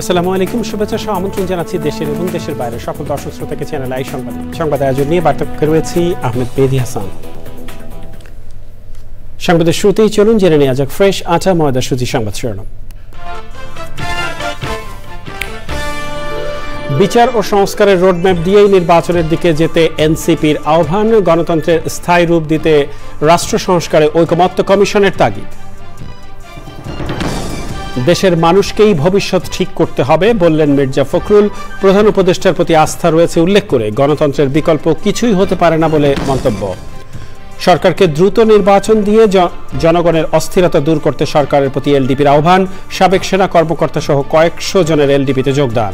আসসালামু আলাইকুম, শুভেচ্ছা সহ আমন্ত্রণ জানাচ্ছি দেশের এবং দেশের বাইরে সকল দর্শক শ্রোতাকে চ্যানেল আই সংবাদ আয়োজন নিয়ে বার্তাপক্ষে রয়েছি আহমেদ মেহেদী হাসান। সংবাদের শুরুতেই চলুন জেনে নেওয়া যাক ফ্রেশ আটা ময়দা সুজি সংবাদ শিরোনাম। বিচার ও সংস্কারের রোডম্যাপ দিয়েই নির্বাচনের দিকে যেতে এনসিপির আহ্বান, গণতন্ত্রের স্থায়ী রূপ দিতে রাষ্ট্র সংস্কারে ঐকমত্য কমিশনের তাগিদ। দেশের মানুষকেই ভবিষ্যৎ ঠিক করতে হবে বললেন মির্জা ফখরুল, প্রধান উপদেষ্টার প্রতি আস্থা রয়েছে উল্লেখ করে গণতন্ত্রের বিকল্প কিছুই হতে পারে না বলে মন্তব্য। সরকারকে দ্রুত নির্বাচন দিয়ে জনগণের অস্থিরতা দূর করতে সরকারের প্রতি এলডিপির আহ্বান, সাবেক সেনা কর্মকর্তা সহ কয়েকশো জনের এলডিপিতে যোগদান।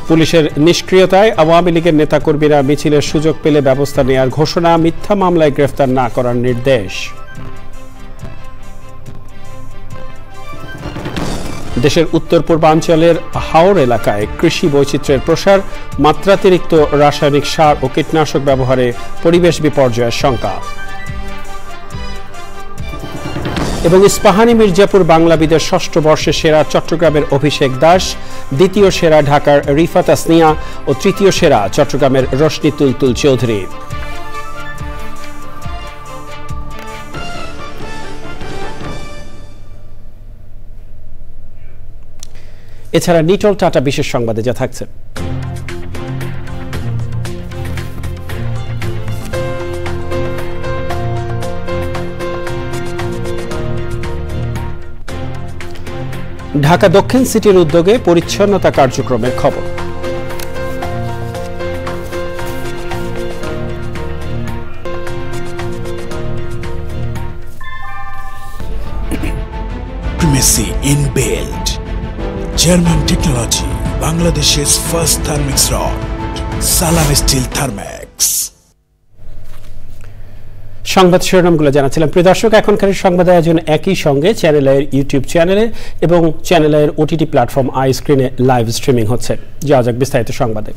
পুলিশের নিষ্ক্রিয়তায় আওয়ামী লীগের নেতাকর্মীরা মিছিলের সুযোগ পেলে ব্যবস্থা নেওয়ার ঘোষণা, মিথ্যা মামলায় গ্রেফতার না করার নির্দেশ। দেশের উত্তর পূর্বাঞ্চলের হাওর এলাকায় কৃষি বৈচিত্র্যের প্রসার, মাত্রাতিরিক্ত রাসায়নিক সার ও কীটনাশক ব্যবহারে পরিবেশ বিপর্যয়ের শঙ্কা। এবং ইস্পাহানি মির্জাপুর বাংলাবিদের ষষ্ঠ বর্ষে সেরা চট্টগ্রামের অভিষেক দাস, দ্বিতীয় সেরা ঢাকার রিফাত আসনিয়া ও তৃতীয় সেরা চট্টগ্রামের রশনি তুলতুল চৌধুরী। এছাড়া নিটল টাটা বিশেষ সংবাদে যা থাকছে। ঢাকা দক্ষিণ সিটির উদ্যোগে পরিচ্ছন্নতা কার্যক্রমের খবর। Primacy in build. German technology, Bangladesh's first thermix rod, Salam Steel Thermax. সংবাদ শিরোনামগুলো জানাচ্ছিলাম। প্রিয় দর্শক, এখনকার সংবাদ আয়োজন একই সঙ্গে চ্যানেলের ইউটিউব চ্যানেলে এবং চ্যানেলের ওটিটি প্ল্যাটফর্ম আই স্ক্রিনে লাইভ স্ট্রিমিং হচ্ছে। যাওয়া যাক বিস্তারিত সংবাদে।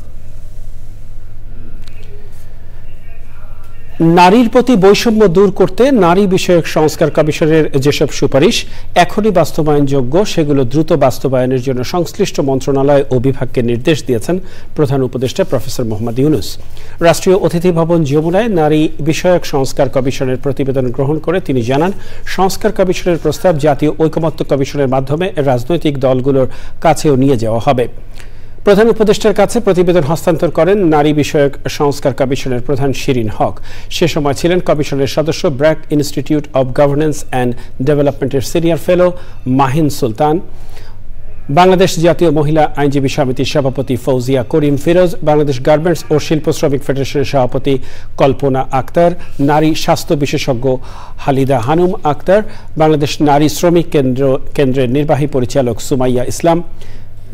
নারীর প্রতি বৈষম্য দূর করতে নারী বিষয়ক সংস্কার কমিশনের যেসব সুপারিশ এখনই বাস্তবায়নযোগ্য সেগুলো দ্রুত বাস্তবায়নের জন্য সংশ্লিষ্ট মন্ত্রণালয় ও বিভাগকে নির্দেশ দিয়েছেন প্রধান উপদেষ্টা প্রফেসর মোহাম্মদ ইউনূস। রাষ্ট্রীয় অতিথি ভবন যমুনায় নারী বিষয়ক সংস্কার কমিশনের প্রতিবেদন গ্রহণ করে তিনি জানান, সংস্কার কমিশনের প্রস্তাব জাতীয় ঐকমত্য কমিশনের মাধ্যমে রাজনৈতিক দলগুলোর কাছেও নিয়ে যাওয়া হবে। প্রধান উপদেষ্টার কাছে প্রতিবেদন হস্তান্তর করেন নারী বিষয়ক সংস্কার কমিশনের প্রধান শিরিন হক। সে সময় ছিলেন কমিশনের সদস্য BRAC institute of governance and ডেভেলপমেন্টের সিনিয়র ফেলো মাহিন সুলতান, বাংলাদেশ জাতীয় মহিলা আইনজীবী সমিতির সভাপতি ফৌজিয়া করিম ফিরোজ, বাংলাদেশ গার্মেন্টস ও শিল্প শ্রমিক ফেডারেশনের সভাপতি কল্পনা আক্তার, নারী স্বাস্থ্য বিশেষজ্ঞ হালিদা হানুম আক্তার, বাংলাদেশ নারী শ্রমিক কেন্দ্রের নির্বাহী পরিচালক সুমাইয়া ইসলাম,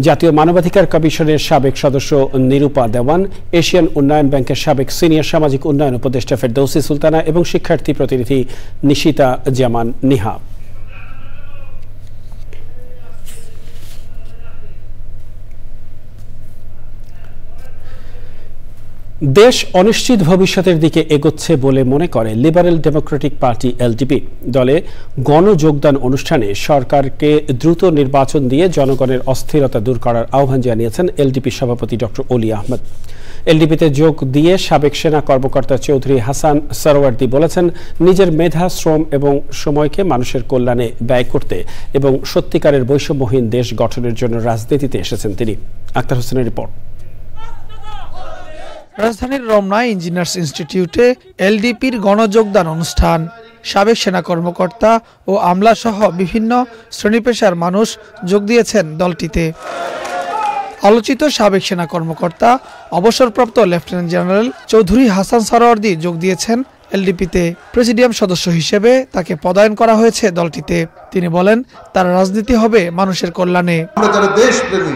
জাতীয় মানবাধিকার কমিশনের সাবেক সদস্য নিরূপা দেওয়ান, এশিয়ান উন্নয়ন ব্যাংকের সাবেক সিনিয়র সামাজিক উন্নয়ন উপদেষ্টা ফেরদৌসী সুলতানা এবং শিক্ষার্থী প্রতিনিধি নিশিতা জামান নিহা। দেশ অনিশ্চিত ভবিষ্যতের দিকে এগোচ্ছে বলে মনে করে লিবারেল ডেমোক্রেটিক পার্টি এলডিপি। দলে গণযোগদান অনুষ্ঠানে সরকারকে দ্রুত নির্বাচন দিয়ে জনগণের অস্থিরতা দূর করার আহ্বান জানিয়েছেন এলডিপি সভাপতি ডক্টর অলি আহমেদ। এলডিপিতে যোগ দিয়ে সাবেক সেনা কর্মকর্তা চৌধুরী হাসান সরওয়ার্দী বলেছেন, নিজের মেধা, শ্রম এবং সময়কে মানুষের কল্যাণে ব্যয় করতে এবং সত্যিকারের বৈষম্যহীন দেশ গঠনের জন্য রাজনীতিতে এসেছেন তিনি। আক্তার হোসেনের রিপোর্ট। রাজধানীর রমনায় ইঞ্জিনিয়ার্স ইনস্টিটিউটে এলডিপির গণযোগদান অনুষ্ঠান। সাবেক সেনা কর্মকর্তা ও আমলা সহ বিভিন্ন শ্রেণী পেশার মানুষ যোগ দিয়েছেন দলটিতে। আলোচিত সাবেক সেনা কর্মকর্তা অবসরপ্রাপ্ত লেফটেন্যান্ট জেনারেল চৌধুরী হাসান সরওয়ার্দী যোগ দিয়েছেন এলডিপিতে। প্রেসিডিয়াম সদস্য হিসেবে তাকে পদায়ন করা হয়েছে দলটিতে। তিনি বলেন, তার রাজনীতি হবে মানুষের কল্যাণে। আমরা যারা দেশপ্রেমী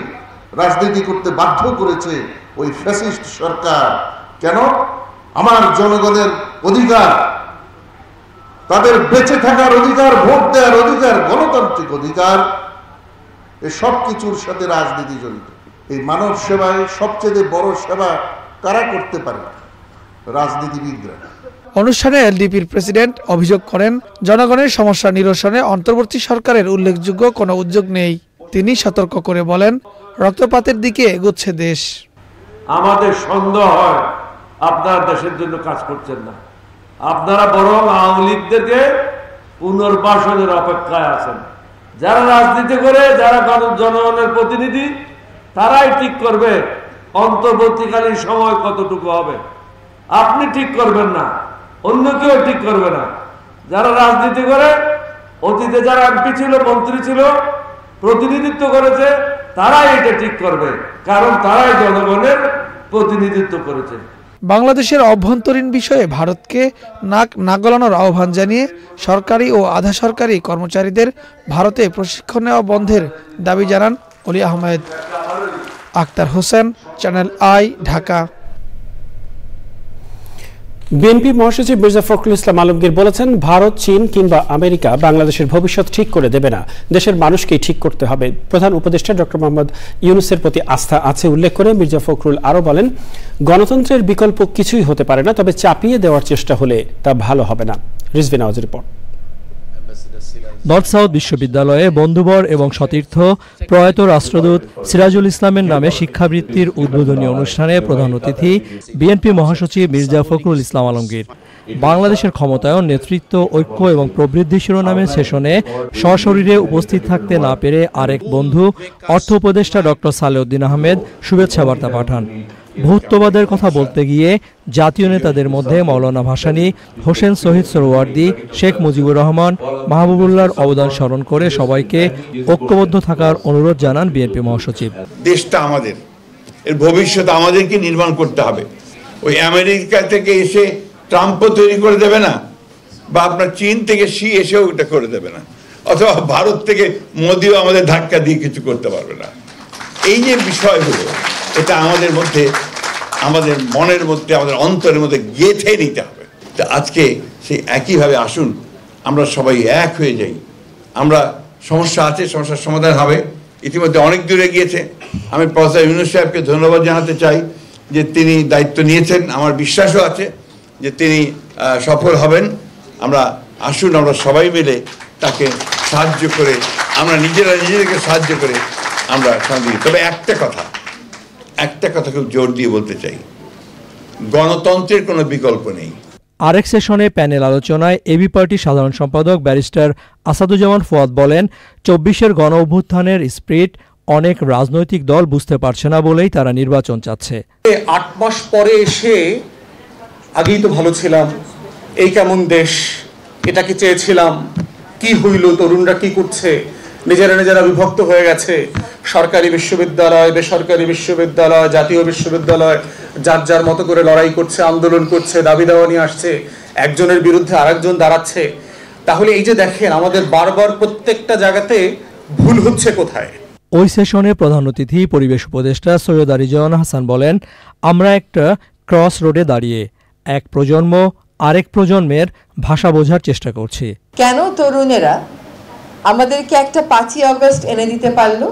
রাজনীতি করতে বাধ্য করেছে ওই ফ্যাসিস্ট সরকার, কেন? আমার জনগণের অধিকার, তাদের বেঁচে থাকার অধিকার, ভোট দেওয়ার অধিকার, গণতান্ত্রিক অধিকার, এই সব কিছুর সাথে রাজনীতি জড়িত। এই মানব সেবায় সবচেয়ে বড় সেবা কারা করতে পারে? রাজনীতিবিদরা। অনুষ্ঠানে এলডিপির প্রেসিডেন্ট অভিযোগ করেন, জনগণের সমস্যা নিরসনে অন্তর্বর্তী সরকারের উল্লেখযোগ্য কোনো উদ্যোগ নেই। তিনি সতর্ক করে বলেন, রক্তপাতের দিকে এগোচ্ছে দেশ। আমাদের সন্দেহ হয় আপনারা দেশের জন্য কাজ করছেন না, আপনারা বরং আওয়ামী লীগদেরকে পুনর্বাসনের অপেক্ষায় আছেন। যারা রাজনীতি করে, যারা জনগণের প্রতিনিধি, তারাই ঠিক করবে অন্তর্বর্তীকালীন সময় কতটুকু হবে। আপনি ঠিক করবেন না, অন্য কেউ ঠিক করবে না। যারা রাজনীতি করে, অতীতে যারা এমপি ছিল, মন্ত্রী ছিল, প্রতিনিধিত্ব করেছে, তারাই এটা ঠিক করবে, কারণ তারাই জনগণের প্রতিনিধিত্ব করেছে। বাংলাদেশের অভ্যন্তরীণ বিষয়ে ভারতকে নাক না গলানোর আহ্বান জানিয়ে সরকারি ও আধা সরকারি কর্মচারীদের ভারতে প্রশিক্ষণ নেওয়া বন্ধের দাবি জানান Oli Ahmed. Akter Hossain, channel I, Dhaka. BNP মহাসচিব মির্জা ফখরুল ইসলাম আলমগীর বলেছেন, ভারত, চীন কিংবা আমেরিকা বাংলাদেশের ভবিষ্যৎ ঠিক করে দেবে না, দেশের মানুষকেই ঠিক করতে হবে। প্রধান উপদেষ্টা ডক্টর মোহাম্মদ ইউনূসের প্রতি আস্থা আছে উল্লেখ করে মির্জা ফখরুল আরও বলেন, গণতন্ত্রের বিকল্প কিছুই হতে পারে না, তবে চাপিয়ে দেওয়ার চেষ্টা হলে তা ভালো হবে না। রিজভি নওয়াজের রিপোর্ট। নর্থ সাউথ বিশ্ববিদ্যালয়ে বন্ধুবর এবং সতীর্থ প্রয়াত রাষ্ট্রদূত সিরাজুল ইসলামের নামে শিক্ষাবৃত্তির উদ্বোধনী অনুষ্ঠানে প্রধান অতিথি বিএনপি মহাসচিব মির্জা ফখরুল ইসলাম আলমগীর। বাংলাদেশের ক্ষমতায়ন, নেতৃত্ব, ঐক্য এবং প্রবৃদ্ধি শিরোনামের সেশনে সশরীরে উপস্থিত থাকতে না পেরে আরেক বন্ধু অর্থ উপদেষ্টা ডক্টর সালেউদ্দিন আহমেদ শুভেচ্ছা বার্তা পাঠান। বহুত্ববাদের কথা বলতে গিয়ে জাতীয় নেতাদের মধ্যে মাওলানা ভাসানী, হোসেন শহীদ সোহরাওয়ার্দী, শেখ মুজিবুর রহমান, মাহবুবুল্লাহর অবদান স্মরণ করে সবাইকে ঐক্যবদ্ধ থাকার অনুরোধ জানান বিএনপি মহাসচিব। দেশটা আমাদের, এর ভবিষ্যৎ আমাদেরকে নির্মাণ করতে হবে। ওই আমেরিকা থেকে এসে ট্রাম্পও তৈরি করে দেবে না, বা আপনার চীন থেকে শি এসেও এটা করে দেবে না, অথবা ভারত থেকে মোদিও আমাদের ধাক্কা দিয়ে কিছু করতে পারবে না। এই যে বিষয়গুলো, এটা আমাদের মধ্যে, আমাদের মনের মধ্যে, আমাদের অন্তরের মধ্যে গেঁথে নিতে হবে। তা আজকে সেই একইভাবে আসুন আমরা সবাই এক হয়ে যাই। আমরা সমস্যা আছে, সমস্যার সমাধান হবে। ইতিমধ্যে অনেক দূরে গিয়েছে। আমি প্রফেসর ইউনূস সাহেবকে ধন্যবাদ জানাতে চাই যে তিনি দায়িত্ব নিয়েছেন। আমার বিশ্বাসও আছে যে তিনি সফল হবেন। আমরা আসুন আমরা সবাই মিলে তাকে সাহায্য করে, আমরা নিজেদেরকে সাহায্য করে আমরা শান্তি। তবে একটা কথা খুব জোর দিয়ে বলতে চাই, গণতন্ত্রের কোনো বিকল্প নেই। আরেক সেশনে প্যানেল আলোচনায় এবি পার্টির সাধারণ সম্পাদক ব্যারিস্টার আসাদুজ্জামান ফুয়াদ বলেন, ২৪-এর গণ অভ্যুত্থানের স্পিরিট অনেক রাজনৈতিক দল বুঝতে পারছে না বলেই তারা নির্বাচন চাচ্ছে। ৮ মাস পরে এসে আগেই তো ভালো ছিলাম, এই কেমন দেশ, এটাকে চেয়েছিলাম, কি হইল, তরুণরা কি করছে, নিজেরা বিভক্ত হয়ে গেছে। সরকারি বিশ্ববিদ্যালয়, বেসরকারি বিশ্ববিদ্যালয়, জাতীয় বিশ্ববিদ্যালয় যার যার মতো করে লড়াই করছে, আন্দোলন করছে, দাবি দাওয়া নিয়ে আসছে, একজনের বিরুদ্ধে আরেকজন দাঁড়াচ্ছে। তাহলে এই যে দেখেন আমাদের বারবার প্রত্যেকটা জায়গাতে ভুল হচ্ছে কোথায়। ওই সেশনে প্রধান অতিথি পরিবেশ উপদেষ্টা সৈয়দ রিজওয়ানা হাসান বলেন, আমরা একটা ক্রস রোডে দাঁড়িয়ে এক প্রজন্ম আরেক প্রজন্মের ভাষা বোঝার চেষ্টা করছি। কেন তরুণেরা আমাদেরকে একটা 5ই আগস্ট এনে দিতে পারলো?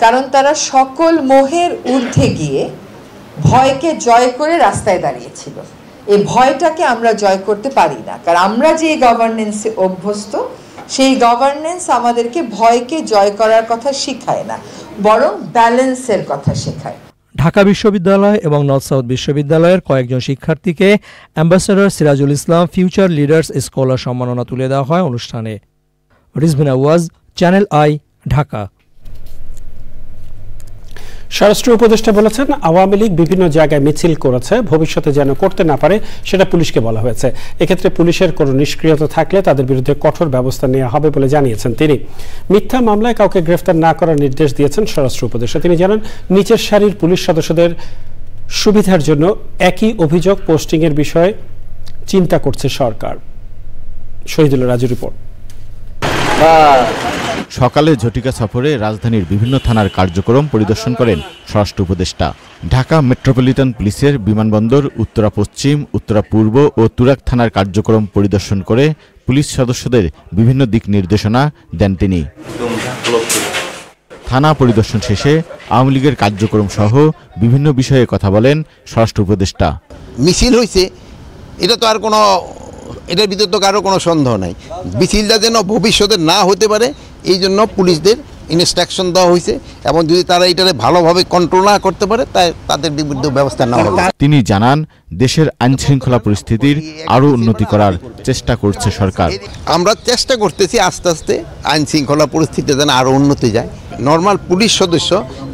কারণ তারা সকল মোহের ঊর্ধ্বে গিয়ে ভয়কে জয় করে রাস্তায় দাঁড়িয়েছিল। এই ভয়টাকে আমরা জয় করতে পারি না, কারণ আমরা যে গভর্নেন্সে অভ্যস্ত, সেই গভর্নেন্স আমাদেরকে ভয়কে জয় করার কথা শেখায় না, বরং ব্যালেন্সের কথা শেখায়। ঢাকা বিশ্ববিদ্যালয় এবং নর্থ সাউথ বিশ্ববিদ্যালয়ের কয়েকজন শিক্ষার্থীকে ambassador Sirajul Islam future leaders scholar সম্মাননা তুলে দেওয়া হয় অনুষ্ঠানে। Rizvi Nawaz, channel I, Dhaka. স্বরাষ্ট্র উপদেষ্টা বলেছেন, আওয়ামী লীগ বিভিন্ন জায়গায় মিছিল করেছে, ভবিষ্যতে যেন করতে না পারে সেটা পুলিশকে বলা হয়েছে। এক্ষেত্রে পুলিশের কোনো নিষ্ক্রিয়তা থাকলে তাদের বিরুদ্ধে কঠোর ব্যবস্থা নেওয়া হবে বলে জানিয়েছেন তিনি। মিথ্যা মামলায় কাউকে গ্রেফতার না করার নির্দেশ দিয়েছেন স্বরাষ্ট্র উপদেষ্টা। তিনি জানান, নিচের সারির পুলিশ সদস্যদের সুবিধার জন্য একই অভিযোগ পোস্টিংয়ের বিষয়ে চিন্তা করছে সরকার। শহীদুল্লাহ রাজু রিপোর্ট। সকালে ঝটিকা সফরে রাজধানীর বিভিন্ন থানার কার্যক্রম পরিদর্শন করেন স্বরাষ্ট্র উপদেষ্টা। ঢাকা মেট্রোপলিটন পুলিশের বিমানবন্দর, উত্তরা পশ্চিম, উত্তরা পূর্ব ও তুরাগ থানার কার্যক্রম পরিদর্শন করে পুলিশ সদস্যদের বিভিন্ন দিক নির্দেশনা দেন তিনি। থানা পরিদর্শন শেষে আওয়ামী লীগের কার্যক্রম সহ বিভিন্ন বিষয়ে কথা বলেন স্বরাষ্ট্র উপদেষ্টা। মিছিল হয়েছে, এটা তো আর কোনো, এটার ভিতরে তো কারো কোনো সন্দেহ নাই। মিছিলটা যেন ভবিষ্যতে না হতে পারে এই জন্য পুলিশদের ইনস্ট্রাকশন দেওয়া হয়েছে এবং যদি তারা এটাকে ভালোভাবে কন্ট্রোল না করতে পারে তাই তাদের বিরুদ্ধে ব্যবস্থা নেওয়া হবে। তিনি জানান, দেশের আইনশৃঙ্খলা পরিস্থিতির আরও উন্নতি করার চেষ্টা করছে সরকার। আমরা চেষ্টা করতেছি আস্তে আস্তে আইনশৃঙ্খলা পরিস্থিতি যেন আরও উন্নতি যায়। নর্মাল পুলিশ সদস্য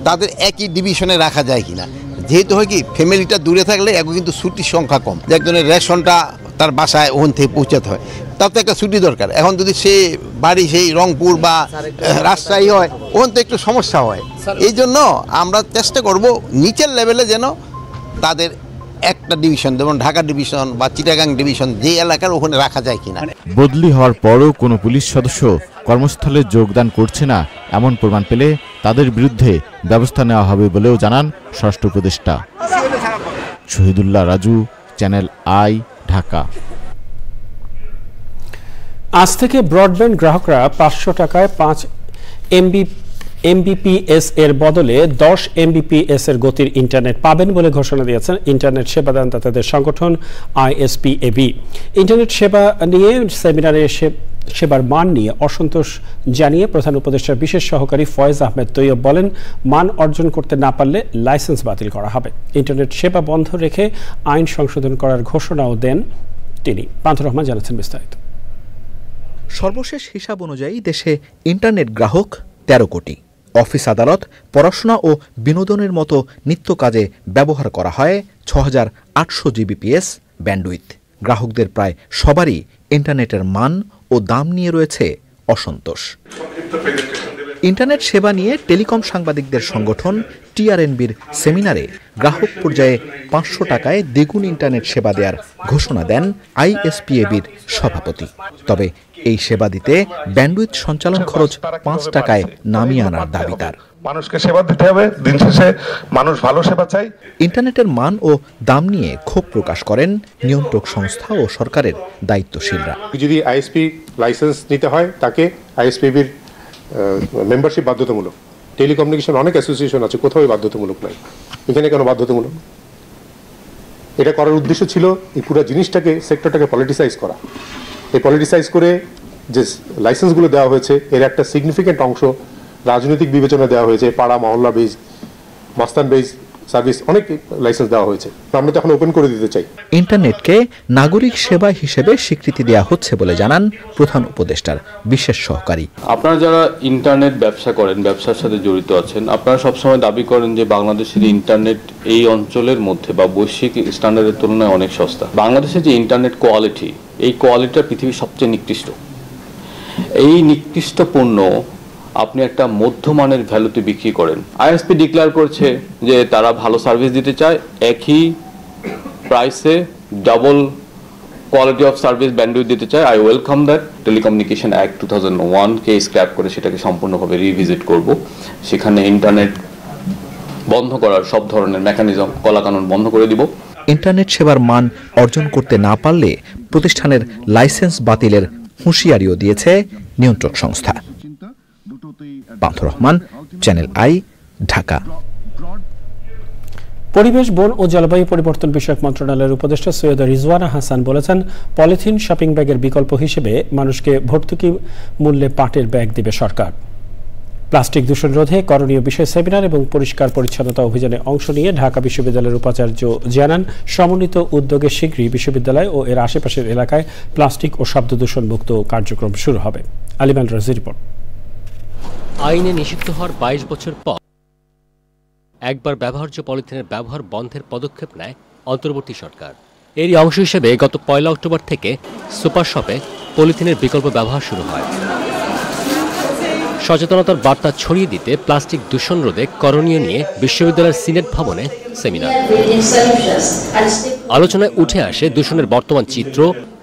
তাদের একই ডিভিশনে রাখা যায় কিনা, যেহেতু হয় কি ফ্যামিলিটা দূরে থাকলে এখন কিন্তু ছুটির সংখ্যা কম, যে একজনের রেশনটা তার বাসায় ওখান থেকে পৌঁছাতে হয়, তার তো একটা ছুটি দরকার। এখন যদি সে বাড়ি সেই রংপুর বা রাজশাহী হয়, ওখান তো একটু সমস্যা হয়। এই জন্য আমরা চেষ্টা করব নিচের লেভেলে যেন তাদের একটা ডিভিশন, যেমন ঢাকা ডিভিশন বা চিটাগাং ডিভিশন, যে এলাকার ওখানে রাখা যায় কিনা। বদলি হওয়ার পরও কোনো পুলিশ সদস্য কর্মস্থলে যোগদান করছে না এমন প্রমাণ পেলে তাদের বিরুদ্ধে ব্যবস্থা নেওয়া হবে বলেও জানান স্বরাষ্ট্র উপদেষ্টা। Shahidullah Raju, channel I, Dhaka. আজ থেকে ব্রডব্যান্ড গ্রাহকরা 500 টাকায় 5 MBPS এর বদলে 10 MBPS এর গতির ইন্টারনেট পাবেন বলে ঘোষণা দিয়েছেন ইন্টারনেট সেবাদানদাতাদের সংগঠন ISPAB। ইন্টারনেট সেবা নিয়ে সেমিনারে সেবার মান নিয়ে অসন্তোষ জানিয়ে প্রধান উপদেষ্টার বিশেষ সহকারী ফয়েজ আহমেদ তৈয়ব বলেন, মান অর্জন করতে না পারলে লাইসেন্স বাতিল করা হবে। ইন্টারনেট সেবা বন্ধ রেখে আইন সংশোধন করার ঘোষণাও দেন তিনি। পান্থর রহমান জানাচ্ছেন বিস্তারিত। সর্বশেষ হিসাব অনুযায়ী দেশে ইন্টারনেট গ্রাহক 13 কোটি। অফিস, আদালত, পড়াশোনা ও বিনোদনের মতো নিত্য কাজে ব্যবহার করা হয় 6800 GBPS ব্যান্ডউইথ। গ্রাহকদের প্রায় সবারই ইন্টারনেটের মান ও দাম নিয়ে রয়েছে অসন্তোষ। ইন্টারনেট সেবা নিয়ে টেলিকম সাংবাদিকদের সংগঠন TRNB'র সেমিনারে গ্রাহক পর্যায়ে 500 টাকায় দ্বিগুণ ইন্টারনেট সেবা দেওয়ার ঘোষণা দেন ISPAB'র সভাপতি। তবে এই সেবা দিতে ব্যান্ডউইথ সঞ্চালন খরচ 5 টাকায় নামিয়ে আনার দাবি তার। মানুষকে সেবা দিতে হবে, দিন শেষে মানুষ ভালো সেবা চাই। ইন্টারনেটের মান ও দাম নিয়ে ক্ষোভ প্রকাশ করেন নিয়ন্ত্রক সংস্থা ও সরকারের দায়িত্বশীলরা। যদি ISP লাইসেন্স নিতে হয় তাকে ISPAB'র মেম্বারশিপ বাধ্যতামূলক। টেলিকমিউনিকেশন অনেক অ্যাসোসিয়েশন আছে, কোথাও বাধ্যতামূলক নয়, এখানে কেন বাধ্যতামূলক? এটা করার উদ্দেশ্য ছিল এই পুরো জিনিসটাকে, সেক্টরটাকে পলিটিসাইজ করা। এই পলিটিসাইজ করে যে লাইসেন্সগুলো দেওয়া হয়েছে এর একটা সিগনিফিক্যান্ট অংশ রাজনৈতিক বিবেচনা দেওয়া হয়েছে। পাড়া মহল্লা বেজ, মাস্তান বেজ সার্ভিস অনেক লাইসেন্স দেওয়া হয়েছে, আমরা তো এখন ওপেন করে দিতে চাই। ইন্টারনেটকে নাগরিক সেবা হিসেবে স্বীকৃতি দেওয়া হচ্ছে বলে জানান প্রধান উপদেষ্টার বিশেষ সহকারী। আপনারা যারা ইন্টারনেট ব্যবসা করেন, ব্যবসার সাথে জড়িত আছেন, আপনারা সবসময় দাবি করেন যে বাংলাদেশের ইন্টারনেট এই অঞ্চলের মধ্যে বা বৈশ্বিক স্ট্যান্ডার্ডের তুলনায় অনেক সস্তা। বাংলাদেশের যে ইন্টারনেট কোয়ালিটি, এই কোয়ালিটিটা পৃথিবীর সবচেয়ে নিকৃষ্ট। এই নিকৃষ্ট পণ্য আপনি একটা মধ্যমানের ভ্যালুতে বিক্রি করেন। ISP ডিক্লেয়ার করছে যে তারা ভালো সার্ভিস দিতে চায়, একই প্রাইসে double quality of service bandwidth দিতে চায়। I welcome that. Telecommunication act 2001-কে স্ক্র্যাপ করে সেটাকে সম্পূর্ণভাবে রিভিজিট করব। সেখানে ইন্টারনেট বন্ধ করার সব ধরনের মেকানিজম, কলাকানুন বন্ধ করে দিব। ইন্টারনেট সেবার মান অর্জন করতে না পারলে প্রতিষ্ঠানের লাইসেন্স বাতিলের হুঁশিয়ারিও দিয়েছে নিয়ন্ত্রক সংস্থা। পান্থর রহমান, চ্যানেল আই, ঢাকা। পরিবেশ, বন ও জলবায়ু পরিবর্তন বিষয়ক মন্ত্রণালয়ের উপদেষ্টা সৈয়দ রিজওয়ানা হাসান বলেছেন, পলিথিন শপিং ব্যাগের বিকল্প হিসেবে মানুষকে ভর্তুকি মূল্যে পাটের ব্যাগ দিবে সরকার। প্লাস্টিক দূষণ রোধে করণীয় বিষয় সেমিনার এবং পরিষ্কার পরিচ্ছন্নতা অভিযানে অংশ নিয়ে ঢাকা বিশ্ববিদ্যালয়ের উপাচার্য জানান, সমন্বিত উদ্যোগে শীঘ্রই বিশ্ববিদ্যালয় ও এর আশেপাশের এলাকায় প্লাস্টিক ও শব্দ দূষণ মুক্ত কার্যক্রম শুরু হবে। আলিমান রাজির রিপোর্ট। আইনে নিষিদ্ধ হওয়ার 22 বছর পর একবার ব্যবহার্য পলিথিনের ব্যবহার বন্ধের পদক্ষেপ নেয় অন্তর্বর্তী সরকার। এরই অংশ হিসেবে গত 1 অক্টোবর থেকে সুপার শপে পলিথিনের বিকল্প ব্যবহার শুরু হয়। সচেতনতার বার্তা ছড়িয়ে দিতে প্লাস্টিক দূষণ রোধে করণীয় নিয়ে বিশ্ববিদ্যালয়ের সিনেট ভবনে সেমিনার। আলোচনায় উঠে আসে দূষণের বর্তমান চিত্র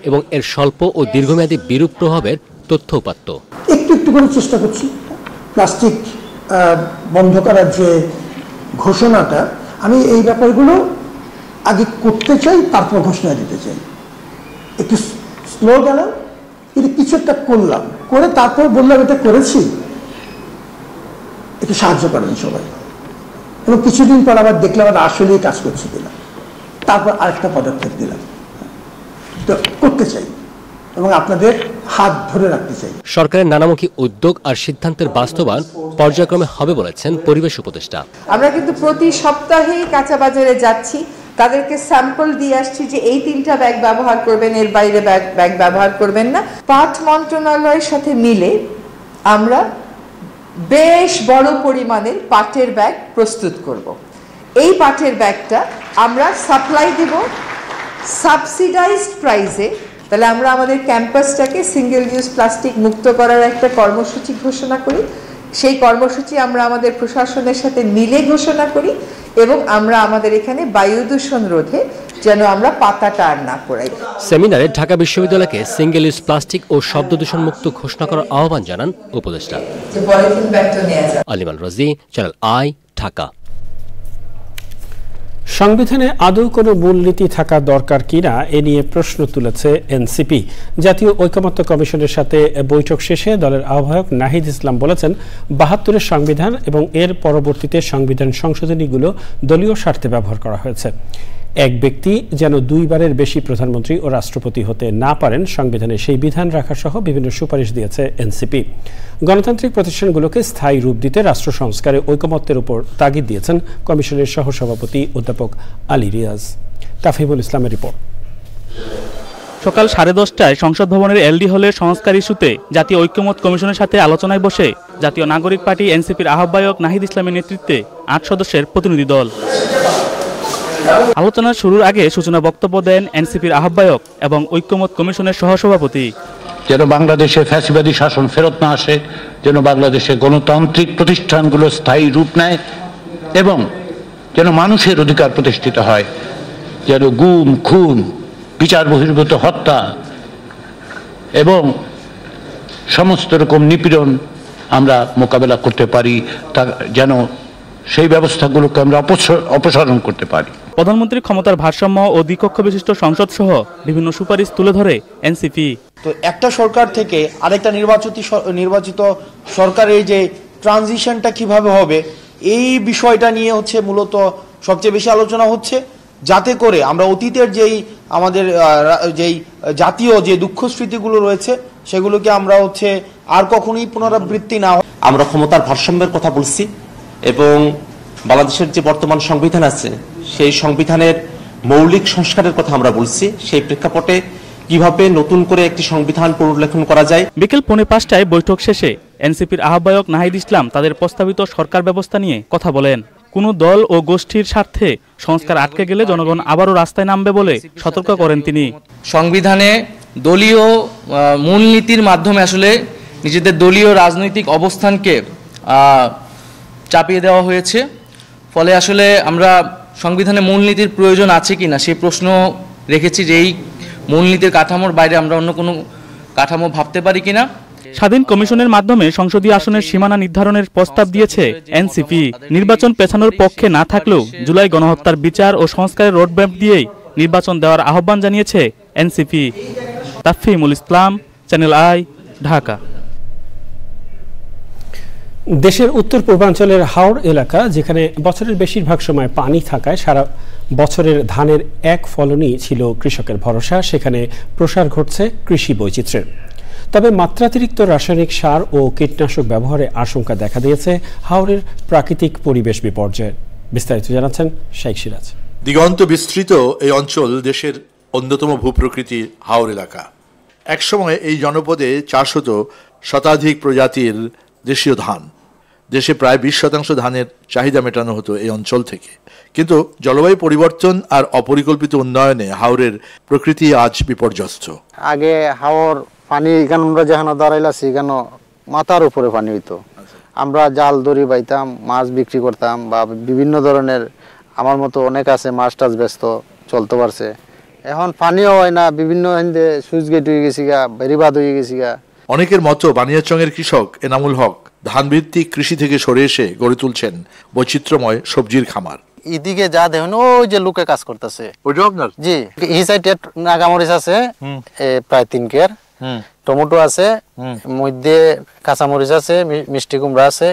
এবং এর স্বল্প ও দীর্ঘমেয়াদী বিরূপ প্রভাবের তথ্য উপাত্ত। একটু একটু করে চেষ্টা করছি প্লাস্টিক বন্ধ করার যে ঘোষণাটা, আমি এই ব্যাপারগুলো আগে করতে চাই, তারপর ঘোষণা দিতে চাই। একটু স্লো গেলাম, কিন্তু কিছু একটা করলাম, করে তারপর বললাম এটা করেছি, একটু সাহায্য করেন সবাই। এবং কিছুদিন পর আবার দেখলাম আর আসলেই কাজ করছি কিনা, তারপর আরেকটা পদক্ষেপ দিলাম। তো করতে চাই, এবং আপনাদের হাত ধরে রাখতে চাই। সরকারের নানামুখী উদ্যোগ আর সিদ্ধান্তের বাস্তবায়ন পর্যায়ক্রমে হবে বলেছেন পরিবেশ উপদেষ্টা। আমরা কিন্তু প্রতি সপ্তাহেই কাঁচা বাজারে যাচ্ছি, তাদেরকে স্যাম্পল দিয়ে আসছি যে এই 3টা ব্যাগ ব্যবহার করবেন, এর বাইরে ব্যাগ ব্যবহার করবেন না। পাট মন্ত্রণালয়ের সাথে মিলে আমরা বেশ বড় পরিমাণের পাটের ব্যাগ প্রস্তুত করব। এই পাটের ব্যাগটা আমরা সাপ্লাই দেব সাবসিডাইজড প্রাইসে। তাহলে আমরা আমাদের ক্যাম্পাসটাকে সিঙ্গেল ইউজ প্লাস্টিক মুক্ত করার একটা কর্মসূচি ঘোষণা করি। সেই কর্মসূচি আমরা আমাদের প্রশাসনের সাথে মিলে ঘোষণা করি এবং আমরা আমাদের এখানে বায়ু দূষণ রোধে যেন আমরা পাতাটা আর না পোড়াই। সেমিনারে ঢাকা বিশ্ববিদ্যালয়কে সিঙ্গেল ইউজ প্লাস্টিক ও শব্দ দূষণ মুক্ত ঘোষণা করার আহ্বান জানান উপদেষ্টা। আলিমান রাজি, চ্যানেল আই, ঢাকা। সংবিধানে আদৌ কোনো মূলনীতি থাকা দরকার কিনা এ নিয়ে প্রশ্ন তুলেছে এনসিপি। জাতীয় ঐকমত্য কমিশনের সাথে বৈঠক শেষে দলের আহ্বায়ক নাহিদ ইসলাম বলেছেন, ৭২-এর সংবিধান এবং এর পরবর্তীতে সংবিধান সংশোধনীগুলো দলীয় স্বার্থে ব্যবহার করা হয়েছে। এক ব্যক্তি যেন 2বারের বেশি প্রধানমন্ত্রী ও রাষ্ট্রপতি হতে না পারেন, সংবিধানে সেই বিধান রাখা সহ বিভিন্ন সুপারিশ দিয়েছে এনসিপি। গণতান্ত্রিক প্রতিষ্ঠানগুলোকে স্থায়ী রূপ দিতে রাষ্ট্র সংস্কারে ঐকমত্যের উপর তাগিদ দিয়েছেন কমিশনের সহসভাপতি অধ্যাপক আলী রিয়াজ। তাফহিমুল ইসলামের রিপোর্ট। সকাল 10:30টায় সংসদ ভবনের এলডি হলে সংস্কার ইস্যুতে জাতীয় ঐক্যমত কমিশনের সাথে আলোচনায় বসে জাতীয় নাগরিক পার্টি এনসিপির আহ্বায়ক নাহিদ ইসলামের নেতৃত্বে 8 সদস্যের প্রতিনিধি দল। আলোচনা শুরুর আগে সূচনা বক্তব্য দেন এনসিপির আহ্বায়ক এবং ঐক্যমত কমিশনের সহসভাপতি। যেন বাংলাদেশে ফ্যাসিবাদী শাসন ফেরত না আসে, যেন বাংলাদেশে গণতান্ত্রিক প্রতিষ্ঠানগুলো স্থায়ী রূপ নেয় এবং যেন মানুষের অধিকার প্রতিষ্ঠিত হয়, যেন গুম, খুন, বিচার বহির্ভূত হত্যা এবং সমস্ত রকম নিপীড়ন আমরা মোকাবেলা করতে পারি, তা যেন সেই ব্যবস্থাগুলোকে আমরা অপসারণ করতে পারি। প্রধানমন্ত্রীর ক্ষমতার ভারসাম্য ও দ্বিকক্ষ বিশিষ্ট সংসদ সহ বিভিন্ন সুপারিশ তুলে ধরে এনসিপি। তো একটা সরকার থেকে আরেকটা নির্বাচিত সরকারের যে ট্রানজিশনটা কিভাবে হবে, এই বিষয়টা নিয়ে হচ্ছে মূলত সবচেয়ে বেশি আলোচনা হচ্ছে, যাতে করে আমরা অতীতের আমাদের যেই জাতীয় যে দুঃখ স্মৃতিগুলো রয়েছে সেগুলোকে আমরা হচ্ছে আর কখনোই পুনরাবৃত্তি না হয়। আমরা ক্ষমতার ভারসাম্যের কথা বলছি এবং বাংলাদেশের যে বর্তমান সংবিধান আছে সেই সংবিধানের মৌলিক সংস্কারের কথা আমরা বলছি। সেই প্রেক্ষাপটে কিভাবে নতুন করে একটি সংবিধান পুনর্লেখন করা যায়। বিকেল 4:05টায় বৈঠক শেষে এনসিপির আহ্বায়ক নাহিদ ইসলাম তাদের প্রস্তাবিত সরকার ব্যবস্থা নিয়ে কথা বলেন। কোনো দল ও গোষ্ঠীর স্বার্থে সংস্কার আটকে গেলে জনগণ আবারও রাস্তায় নামবে বলে সতর্ক করেন তিনি। সংবিধানে দলীয় মূলনীতির মাধ্যমে আসলে নিজেদের দলীয় রাজনৈতিক অবস্থানকে চাপিয়ে দেওয়া হয়েছে, ফলে আসলে আমরা সংবিধানে মূলনীতির প্রয়োজন আছে কিনা সেই প্রশ্ন রেখেছি, যে এই মূলনীতির কাঠামোর বাইরে আমরা অন্য কোনো কাঠামো ভাবতে পারি কিনা। স্বাধীন কমিশনের মাধ্যমে সংসদীয় আসনের সীমানা নির্ধারণের প্রস্তাব দিয়েছে এনসিপি। নির্বাচন পেছানোর পক্ষে না থাকলেও জুলাই গণহত্যার বিচার ও সংস্কারের রোডম্যাপ দিয়েই নির্বাচন দেওয়ার আহ্বান জানিয়েছে NCP. Tafhimul Islam, channel I, Dhaka. দেশের উত্তর পূর্বাঞ্চলের হাওড় এলাকা, যেখানে বছরের বেশিরভাগ সময় পানি থাকায় সারা বছরের ধানের এক ফলনই ছিল কৃষকের ভরসা, সেখানে প্রসার ঘটছে কৃষি বৈচিত্র্যের। তবে মাত্রাতিরিক্ত রাসায়নিক সার ও কীটনাশক ব্যবহারে আশঙ্কা দেখা দিয়েছে হাওড়ের প্রাকৃতিক পরিবেশ বিপর্যয়ের। বিস্তারিত জানাচ্ছেন শেখ সিরাজ। দিগন্ত বিস্তৃত এই অঞ্চল দেশের অন্যতম ভূপ্রকৃতির হাওড় এলাকা। একসময় এই জনপদে 400 শতাধিক প্রজাতির দেশীয় ধান। দেশে প্রায় 20% ধানের চাহিদা মেটানো হতো এই অঞ্চল থেকে। কিন্তু জলবায়ু পরিবর্তন আর অপরিকল্পিত উন্নয়নে হাওরের প্রকৃতি আজ বিপর্যস্ত। আগে হাওড় পানি এখানে আমরা যেখানে দাঁড়াইলাছি এখানে মাথার উপরে পানি হইতো, আমরা জাল দড়ি বাইতাম, মাছ বিক্রি করতাম বা বিভিন্ন ধরনের, আমার মতো অনেক আছে মাছ টাছ ব্যস্ত চলতে পারছে। এখন পানিও হয় না, বিভিন্ন সুইচ গেট হয়ে গেছি গা, বেরিবাদ হয়ে গেছি গা। অনেকের মতো বানিয়াচংয়ের কৃষক এনামুল হক ধানভিত্তিক কৃষি থেকে সরে এসে গড়ে তুলছেন বৈচিত্র্যময় সবজির খামার। এদিকে যা দেখুন ওই যে লোকে কাজ করতেছে, ওইটা আপনার? জি, এই সাইডে নাগামরিচ আছে প্রায় 3 কেয়ার, টমেটো আছে, মধ্যে কাঁচামরিচ আছে, মিষ্টি কুমড়া আছে,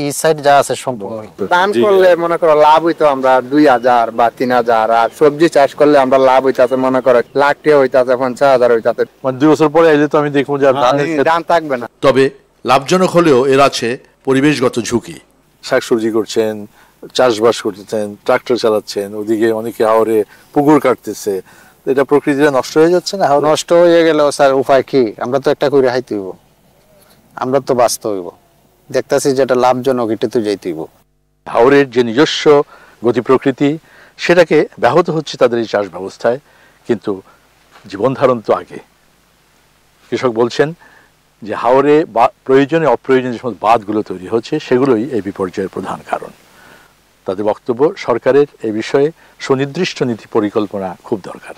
এই সাইড যা আছে সম্পূর্ণ। ধান করলে মনে করো লাভ হইতো আমরা 2000 বা 3000, আর সবজি চাষ করলে আমরা লাভ হইতাছে মনে করো লাখ টাকা হইতাছে, 50,000 হইতাছে। মানে 2 বছর পরে এলে তো আমি দেখবো যে ধান থাকবে না। তবে লাভজনক হলেও এর আছে পরিবেশগত ঝুঁকি। শাকসবজি করছেন, চাষবাস করতেছেন, ট্রাক্টর চালাচ্ছেন, ওদিকে অনেকে হাওরে পুকুর কাটতেছে, এটা প্রকৃতিটা নষ্ট হয়ে যাচ্ছে না? নষ্ট হয়ে গেল স্যার, উপায় কি? আমরা তো একটা করে হাইতে হইব, আমরা তো বাঁচতে হইব, দেখতেছি যেটা লাভজনক এটা তো যাইতে হইব। হাওরের যে নিজস্ব গতি প্রকৃতি সেটাকে ব্যাহত হচ্ছে তাদের এই চাষ ব্যবস্থায়, কিন্তু জীবন ধারণ তো আগে। কৃষক বলছেন যে হাওরে প্রয়োজনে অপ্রয়োজনে যে সমস্ত বাঁধগুলো তৈরি হচ্ছে সেগুলোই এই বিপর্যয়ের প্রধান কারণ। তাদের বক্তব্য সরকারের এই বিষয়ে সুনির্দিষ্ট নীতি পরিকল্পনা খুব দরকার।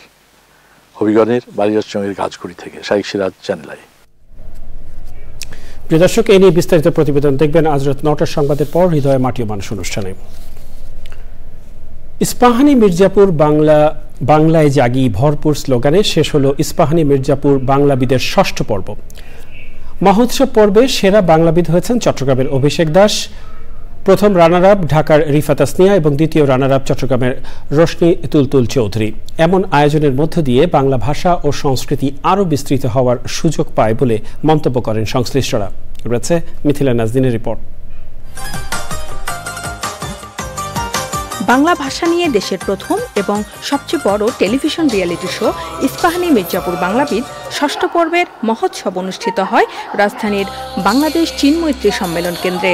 হবিগঞ্জের বালিয়াচংয়ের গাছগুড়ি থেকে শাইখ সিরাজ, চ্যানেল আই। প্রিয় দর্শক, এই নিয়ে বিস্তারিত প্রতিবেদন দেখবেন আজ রাত 9টার সংবাদের পর হৃদয়ে মাটি ও মানুষ অনুষ্ঠানে। ইস্পাহানি মির্জাপুর বাংলায় জাগি ভরপুর স্লোগানে শেষ হলো ইস্পাহানি মির্জাপুর বাংলাবিদের 6ষ্ঠ পর্ব। মহোৎসব পর্বে সেরা বাংলাবিদ হয়েছেন চট্টগ্রামের অভিষেক দাস, প্রথম রানার আপ ঢাকার রিফাত আসনিয়া এবং দ্বিতীয় রানার আপ চট্টগ্রামের রোশনি তুলতুল চৌধুরী। এমন আয়োজনের মধ্য দিয়ে বাংলা ভাষা ও সংস্কৃতি আরও বিস্তৃত হওয়ার সুযোগ পায় বলে মন্তব্য করেন সংশ্লিষ্টরা। রয়েছে মিথিলা নাজদিনের রিপোর্ট। বাংলা ভাষা নিয়ে দেশের প্রথম এবং সবচেয়ে বড় television reality show Ispahani Mirzapur Banglabid 6ষ্ঠ পর্বের মহোৎসব অনুষ্ঠিত হয় রাজধানীর বাংলাদেশ চীন মৈত্রী সম্মেলন কেন্দ্রে।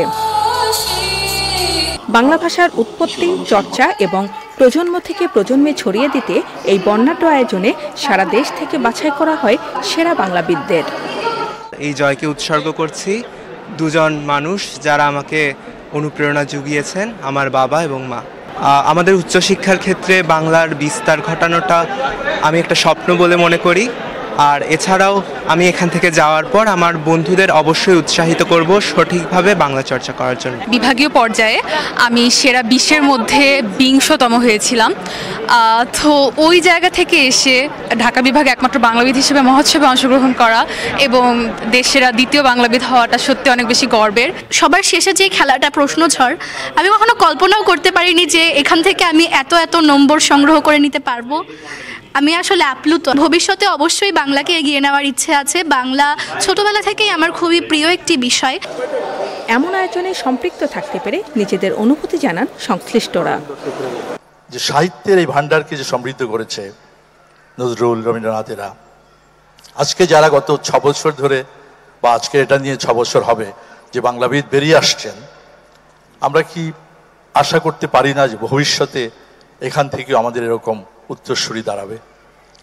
বাংলা ভাষার উৎপত্তি, চর্চা এবং প্রজন্ম থেকে প্রজন্মে ছড়িয়ে দিতে এই বর্ণাঢ্য আয়োজনে সারা দেশ থেকে বাছাই করা হয় সেরা বাংলাবিদদের। এই জয়কে উৎসর্গ করছি দুজন মানুষ যারা আমাকে অনুপ্রেরণা জুগিয়েছেন, আমার বাবা এবং মা। আমাদের উচ্চশিক্ষার ক্ষেত্রে বাংলার বিস্তার ঘটানোটা আমি একটা স্বপ্ন বলে মনে করি, আর এছাড়াও আমি এখান থেকে যাওয়ার পর আমার বন্ধুদের অবশ্যই উৎসাহিত করব সঠিকভাবে বাংলা চর্চা করার জন্য। বিভাগীয় পর্যায়ে আমি সেরা 20-এর মধ্যে 20তম হয়েছিলাম। তো ওই জায়গা থেকে এসে ঢাকা বিভাগে একমাত্র বাংলাবিদ হিসেবে মহোৎসবে অংশগ্রহণ করা এবং দেশেরা দ্বিতীয় বাংলাবিদ হওয়াটা সত্যি অনেক বেশি গর্বের। সবার শেষে যে খেলাটা প্রশ্নঝড়, আমি কখনো কল্পনাও করতে পারিনি যে এখান থেকে আমি এত নম্বর সংগ্রহ করে নিতে পারবো। আমি আসলে আপ্লুত। ভবিষ্যতে অবশ্যই বাংলাকে এগিয়ে নেওয়ার ইচ্ছে আছে। বাংলা ছোটবেলা থেকেই আমার খুবই প্রিয় একটি বিষয়। এমন আয়োজনে সম্পৃক্ত থাকতে পেরে নিজেদের অনুভূতি জানান সংশ্লিষ্টরা। যে সাহিত্যের এই ভান্ডারকে যে সমৃদ্ধ করেছে নজরুল, রবীন্দ্রনাথেরা, আজকে যারা গত 6 বছর ধরে বা আজকে এটা নিয়ে 6 বছর হবে যে বাংলাবিদ বেরিয়ে আসছেন, আমরা কি আশা করতে পারি না যে ভবিষ্যতে এখান থেকে আমাদের এরকম উত্তরসূরি দাঁড়াবে?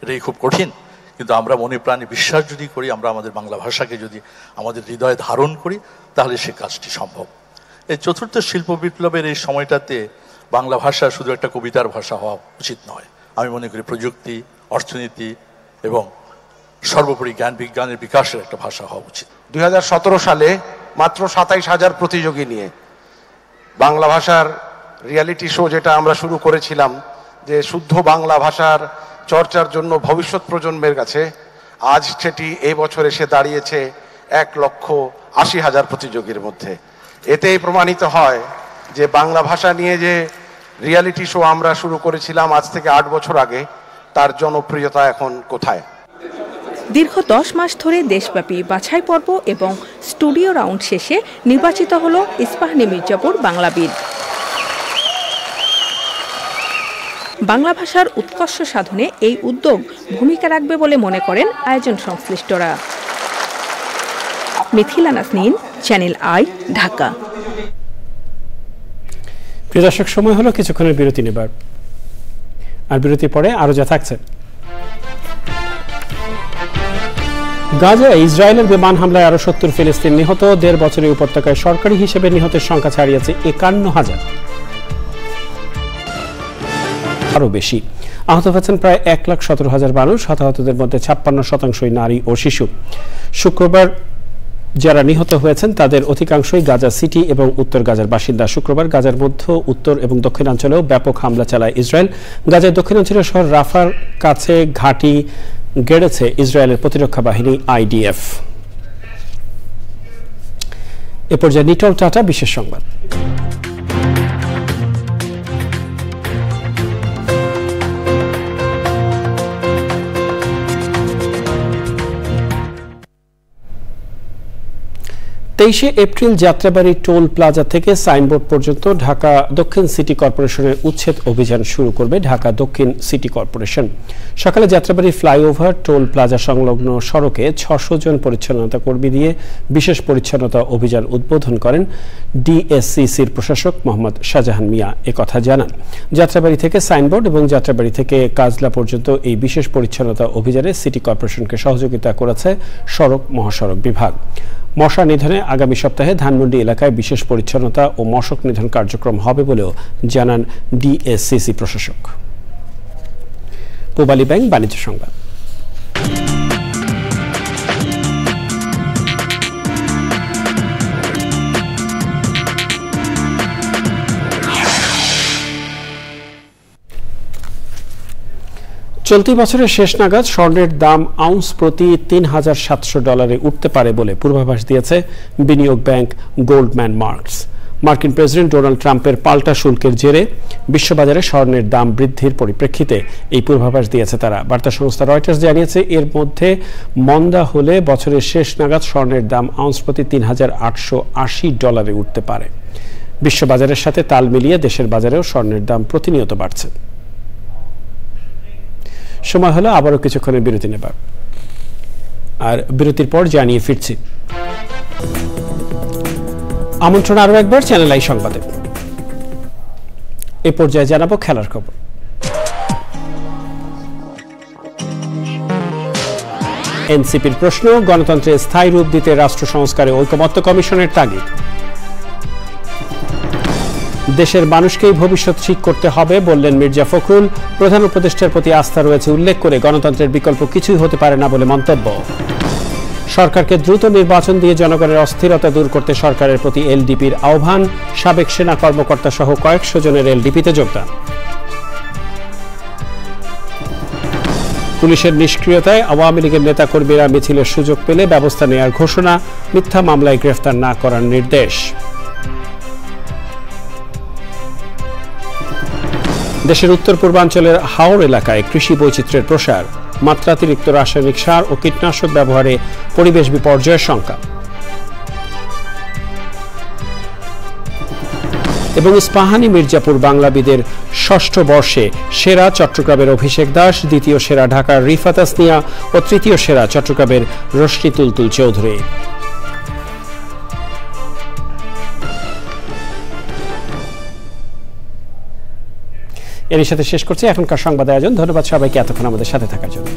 এটাই খুব কঠিন, কিন্তু আমরা মনে প্রাণে বিশ্বাস যদি করি, আমরা আমাদের বাংলা ভাষাকে যদি আমাদের হৃদয়ে ধারণ করি, তাহলে সে কাজটি সম্ভব। এই 4র্থ শিল্প বিপ্লবের এই সময়টাতে বাংলা ভাষা শুধু একটা কবিতার ভাষা হওয়া উচিত নয়। আমি মনে করি প্রযুক্তি, অর্থনীতি এবং সর্বোপরি জ্ঞান বিজ্ঞানের বিকাশের একটা ভাষা হওয়া উচিত। 2017 সালে মাত্র 27,000 প্রতিযোগী নিয়ে বাংলা ভাষার রিয়েলিটি শো যেটা আমরা শুরু করেছিলাম, যে শুদ্ধ বাংলা ভাষার চর্চার জন্য ভবিষ্যৎ প্রজন্মের কাছে, আজ সেটি এই বছর এসে দাঁড়িয়েছে 1,80,000 প্রতিযোগীর মধ্যে। এতেই প্রমাণিত হয় যে বাংলা ভাষা নিয়ে যে রিয়েলিটি শো আমরা শুরু করেছিলাম আজ থেকে 8 বছর আগে, তার জনপ্রিয়তা এখন কোথায়। দীর্ঘ 10 মাস ধরে দেশব্যাপী বাছাই পর্ব এবং স্টুডিও রাউন্ড শেষে নির্বাচিত হল ইস্পাহানি মির্জাপুর বাংলাবিদ। বাংলা ভাষার উৎকর্ষ সাধনে এই উদ্যোগ ভূমিকা রাখবে বলে মনে করেন আয়োজন সংশ্লিষ্টরা। Mithila Nazneen, channel I, Dhaka. প্রিয় দর্শক, সময় হলো কিছুক্ষণের বিরতি নেবার, আর বিরতির পরে আরো যা থাকছে। গাজায় ইসরায়েলের বিমান হামলায় আরো 70 ফিলিস্তিন নিহত। 1.5 বছরের উপত্যকায় সরকারি হিসেবে নিহতের সংখ্যা ছাড়িয়েছে 51,000, আরো বেশি। আহত হয়েছেন প্রায় 1,17,000 মানুষ। হতাহতদের মধ্যে 56% নারী ও শিশু। শুক্রবার যারা নিহত হয়েছেন তাদের অধিকাংশই গাজা সিটি এবং উত্তর গাজার বাসিন্দা। শুক্রবার গাজার মধ্য, উত্তর এবং দক্ষিণাঞ্চলেও ব্যাপক হামলা চালায় ইসরায়েল। গাজার দক্ষিণাঞ্চলের শহর রাফার কাছে ঘাঁটি গেড়েছে ইসরায়েলের প্রতিরক্ষা বাহিনী IDF। এ পর্যায়ে নিটল টাটা বিশেষ সংবাদ। এপ্রিল যাত্রাবাড়ী টোল প্লাজা থেকে সাইনবোর্ড পর্যন্ত ঢাকা দক্ষিণ সিটি কর্পোরেশনের উচ্ছেদ অভিযান শুরু করবে ঢাকা দক্ষিণ সিটি কর্পোরেশন। সকালে যাত্রাবাড়ী ফ্লাইওভার টোল প্লাজা সংলগ্ন সড়কে 600 জন পরিচ্ছন্নতা কর্মী দিয়ে বিশেষ পরিচ্ছন্নতা অভিযান উদ্বোধন করেন DSCCর প্রশাসক মোহাম্মদ শাহজাহান মিয়া। একথা জানান। যাত্রাবাড়ী থেকে সাইনবোর্ড এবং যাত্রাবাড়ী থেকে কাজলা পর্যন্ত এই বিশেষ পরিচ্ছন্নতা অভিযানে সিটি কর্পোরেশনকে সহযোগিতা করেছে সড়ক মহাসড়ক বিভাগ। মশা নিধনে আগামী সপ্তাহে ধানমন্ডি এলাকায় বিশেষ পরিচ্ছন্নতা ও মশক নিধন কার্যক্রম হবে বলেও জানান DSCC প্রশাসক। পূবালী ব্যাংক বাণিজ্য সংবাদ। চলতি বছরের শেষ নাগাদ স্বর্ণের দাম আউন্স প্রতি $3,700 উঠতে পারে বলে পূর্বাভাস দিয়েছে বিনিয়োগ ব্যাংক গোল্ডম্যান মার্কস। মার্কিন প্রেসিডেন্ট ডোনাল্ড ট্রাম্পের পাল্টা শুল্কের জেরে বিশ্ববাজারে স্বর্ণের দাম বৃদ্ধির পরিপ্রেক্ষিতে এই পূর্বাভাস দিয়েছে তারা। বার্তা সংস্থা রয়টার্স জানিয়েছে এর মধ্যে মন্দা হলে বছরের শেষ নাগাদ স্বর্ণের দাম আউন্স প্রতি $3,880 উঠতে পারে। বিশ্ববাজারের সাথে তাল মিলিয়ে দেশের বাজারেও স্বর্ণের দাম প্রতিনিয়ত বাড়ছে। সময় হলো আবারও কিছুক্ষণের বিরতি নেবার, আর বিরতির পর জানিয়ে ফিরছি। আমন্ত্রণ আরও একবার চ্যানেল আই সংবাদে। এ পর্যায়ে জানাবো খেলার খবর। এনসিপির প্রশ্ন, গণতন্ত্রে স্থায়ী রূপ দিতে রাষ্ট্র সংস্কারে ঐকমত্য কমিশনের তাগিদ। দেশের মানুষকেই ভবিষ্যৎ ঠিক করতে হবে বললেন মির্জা ফখরুল। প্রধান উপদেষ্টার প্রতি আস্থা রয়েছে উল্লেখ করে গণতন্ত্রের বিকল্প কিছুই হতে পারে না বলে মন্তব্য। সরকারকে দ্রুত নির্বাচন দিয়ে জনগণের অস্থিরতা দূর করতে সরকারের প্রতি এলডিপির আহ্বান। সাবেক সেনা কর্মকর্তা সহ কয়েকশো জনের এলডিপিতে যোগদান। পুলিশের নিষ্ক্রিয়তায় আওয়ামী লীগের নেতাকর্মীরা মিছিলের সুযোগ পেলে ব্যবস্থা নেওয়ার ঘোষণা। মিথ্যা মামলায় গ্রেফতার না করার নির্দেশ। দেশের উত্তর পূর্বাঞ্চলের হাওড় এলাকায় কৃষি বৈচিত্র্যের প্রসার। মাত্রাতিরিক্ত রাসায়নিক সার ও কীটনাশক ব্যবহারে পরিবেশ বিপর্যয়ের শঙ্কা। এবং ইস্পাহানি মির্জাপুর বাংলাবিদের ষষ্ঠ বর্ষে সেরা চট্টগ্রামের অভিষেক দাস, দ্বিতীয় সেরা ঢাকার রিফাত আসনিয়া ও তৃতীয় সেরা চট্টগ্রামের রশনি তুলতুল চৌধুরী। এর সাথে শেষ করছি এখনকার সংবাদ আয়োজন। ধন্যবাদ সবাইকে এতক্ষণ আমাদের সাথে থাকার জন্য।